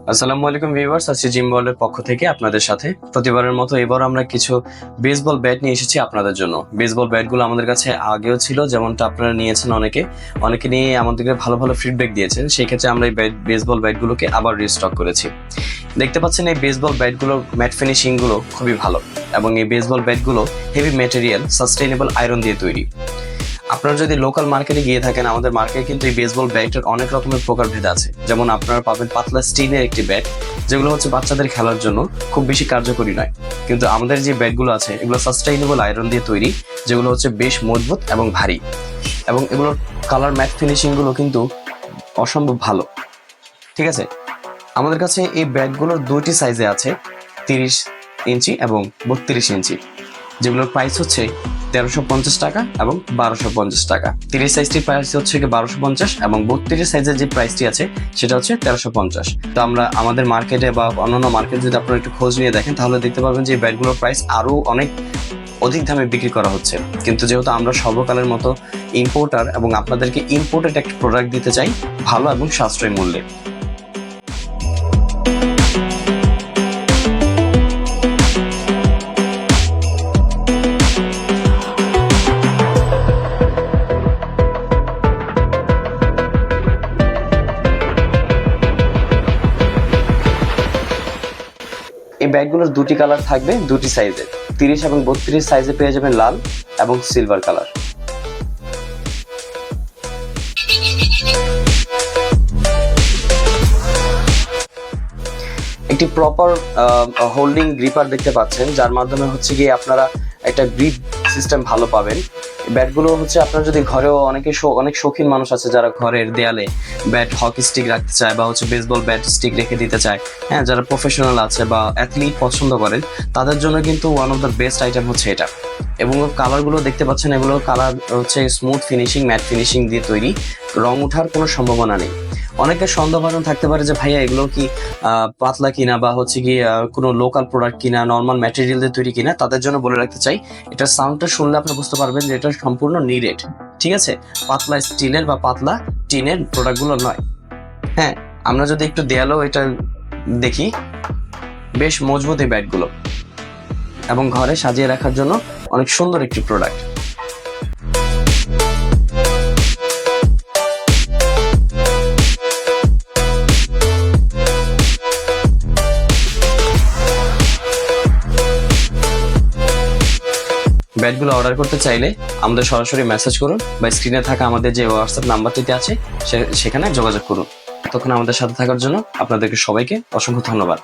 আসসালামু আলাইকুম ভিউয়ার্স, আজকে জিম ওয়ার্ল্ডের পক্ষ থেকে আপনাদের সাথে প্রতিবারের মতো এবার আমরা কিছু বেসবল ব্যাট নিয়ে এসেছি আপনাদের জন্য। বেসবল ব্যাটগুলো আমাদের কাছে আগেও ছিল, যেমনটা আপনারা নিয়েছেন, অনেকে নিয়ে আমাদেরকে ভালো ভালো ফিডব্যাক দিয়েছেন। সেই ক্ষেত্রে আমরা এই বেসবল ব্যাটগুলোকে আবার রিস্টক করেছি। দেখতে পাচ্ছেন এই বেসবল ব্যাটগুলোর ম্যাট ফিনিশিংগুলো খুবই ভালো, এবং এই বেসবল ব্যাটগুলো হেভি ম্যাটেরিয়াল সাস্টেইনেবল আয়রন দিয়ে তৈরি। আপনারা যদি লোকাল মার্কেটে গিয়ে থাকেন, আমাদের মার্কেটে কিন্তু এই বেসবল ব্যাটের অনেক রকমের প্রকারভেদ আছে। যেমন আপনারা পাবেন পাতলা স্টিলের একটি ব্যাট, যেগুলো হচ্ছে বাচ্চাদের খেলার জন্য খুব বেশি কার্যকরী নয়। কিন্তু আমাদের যে ব্যাটগুলো আছে এগুলো সাস্টেইনেবল আয়রন দিয়ে তৈরি, যেগুলো হচ্ছে বেশ মজবুত এবং ভারী, এবং এগুলোর কালার ম্যাট ফিনিশিংগুলো কিন্তু অসম্ভব ভালো। ঠিক আছে, আমাদের কাছে এই ব্যাটগুলোর দুইটি সাইজে আছে, 30 ইঞ্চি এবং 32 ইঞ্চি, যেগুলোর প্রাইস হচ্ছে 1350 টাকা এবং 1250 টাকা। 30 সাইজটির প্রাইস হচ্ছে 1250 এবং 32 সাইজের যে প্রাইসটি আছে সেটা হচ্ছে 1350। তো আমরা আমাদের মার্কেটে বা অন্যান্য মার্কেটে যদি আপনারা একটু খোঁজ নিয়ে দেখেন, তাহলে দেখতে পাবেন যে ব্যাটগুলোর প্রাইস আরও অনেক অধিক দামে বিক্রি করা হচ্ছে। কিন্তু যেহেতু আমরা সর্বকালের মতো ইম্পোর্টার এবং আপনাদেরকে ইম্পোর্টেড একটা প্রোডাক্ট দিতে চাই ভালো এবং সাশ্রয়ী মূল্যে। এই ব্যাগগুলোর দুটি কালার থাকবে, দুটি সাইজে, 30 এবং 32 সাইজে পেয়ে যাবেন লাল এবং সিলভার কালার। একটি প্রপার হোল্ডিং গ্রিপার দেখতে পাচ্ছেন, যার মাধ্যমে হচ্ছে গিয়ে আপনারা একটা গ্রিপ সিস্টেম ভালো পাবেন। ব্যাটগুলো হচ্ছে আপনার যদি ঘরেও অনেক শৌখিন মানুষ আছে যারা ঘরের দেয়ালে ব্যাট হকি স্টিক রাখতে চায় বা হচ্ছে বেসবল ব্যাট স্টিক রেখে দিতে চায়, হ্যাঁ, যারা প্রফেশনাল আছে বা অ্যাথলিট পছন্দ করেন, তাদের জন্য কিন্তু one of the best item হচ্ছে এটা। এবং কালারগুলো দেখতে পাচ্ছেন, এগুলো কালার হচ্ছে স্মুথ ফিনিশিং, ম্যাট ফিনিশিং দিয়ে তৈরি, রং ওঠার কোনো সম্ভাবনা নেই। অনেকের সন্দেহভাজন থাকতে পারে যে ভাইয়া এগুলো কি পাতলা কিনা বা হচ্ছে কি কোনো লোকাল প্রোডাক্ট কিনা, নর্মাল ম্যাটেরিয়াল দিয়ে তৈরি কিনা। তাদের জন্য বলে রাখতে চাই, এটার সাউন্ডটা শুনলে আপনি বুঝতে পারবেন যে এটা সম্পূর্ণ নিরেট। ঠিক আছে, পাতলা স্টিলের বা পাতলা টিনের প্রোডাক্টগুলো নয়। হ্যাঁ, আমরা যদি একটু দেয়ালেও এটা দেখি, বেশ মজবুত এই ব্যাটগুলো, এবং ঘরে সাজিয়ে রাখার জন্য অনেক সুন্দর একটি প্রোডাক্ট। ব্যাটগুলো অর্ডার করতে চাইলে আমাদের সরাসরি মেসেজ করুন বা স্ক্রিনে থাকা আমাদের যে হোয়াটসঅ্যাপ নাম্বারটিতে আছে সেখানে যোগাযোগ করুন। তখন আমাদের সাথে থাকার জন্য আপনাদেরকে সবাইকে অসংখ্য ধন্যবাদ।